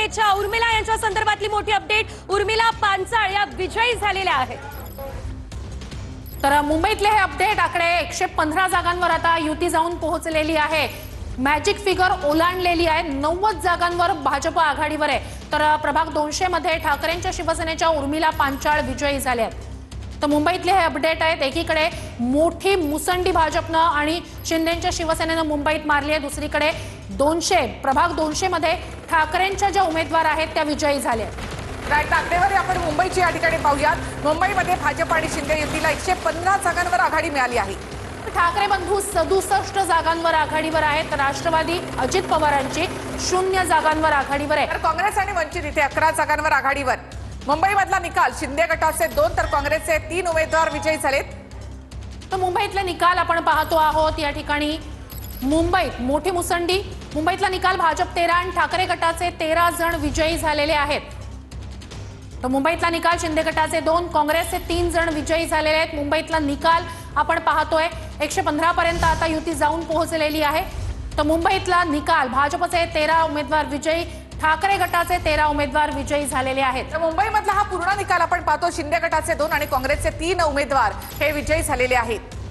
शिवसेनेच्या उर्मिला यांच्या संदर्भातली मोठी अपडेट। उर्मिला पांचाळ या विजयी झालेल्या आहेत। तर मुंबईतले हे अपडेट आकडे 115 जागांवर आता युती जाऊन पोहोचलेली आहे। मॅजिक फिगर ओलांडलेली आहे। 90 जागांवर भाजप आघाडीवर आहे। तर प्रभाग 200 मध्ये ठाकरेंच्या शिवसेनेच्या उर्मिला पांचाळ विजयी झाल्या आहेत। तर मुंबईतले हे अपडेट आहेत। एकीकडे मोठी मुसंडी भाजपनं आणि शिंदेच्या शिवसेनेनं मुंबईत मारली आहे। दुसरीकडे प्रभाग 200 मध्ये ठाकरेंच्या ज्या उमेदवार आहेत त्या विजयी झाल्या आहेत। राईट, आकडेवारी आपण मुंबईची या ठिकाणी पाहूयात। मुंबईमध्ये भाजप आणि शिंदे युतीला 115 जागांवर आघाडी मिळाली आहे। ठाकरे बंधू 67 जागांवर आघाडीवर आहेत। राष्ट्रवादी अजित पवारांची 0 जागांवर आघाडीवर आहे। तर काँग्रेस आणि वंचित इथे 11 जागांवर आघाडीवर। मुंबईमधला निकाल शिंदे गटाचे 2 तर काँग्रेसचे 3 उमेदवार विजयी झालेत। तर मुंबईतले निकाल आपण पाहतो आहोत। या ठिकाणी मुंबईत मोठी मुसंडी। मुंबईतला निकाल भाजप 13 आणि ठाकरे गटाचे 13 जण विजयी झालेले आहेत। तर मुंबईतला निकाल शिंदे गटाचे 2 काँग्रेसचे 3 जण विजयी झालेले आहेत। मुंबईतला निकाल आपण पाहतोय 115 पर्यंत आता युती जाऊन पोहोचलेली आहे। तर मुंबईतला निकाल भाजपचे 13 उमेदवार विजयी, ठाकरे गटाचे 13 उमेदवार विजयी झालेले आहेत। तर मुंबईमधला हा पूर्ण निकाल आपण पाहतो। शिंदे गटाचे 2 आणि काँग्रेसचे 3 उमेदवार हे विजयी झालेले आहेत।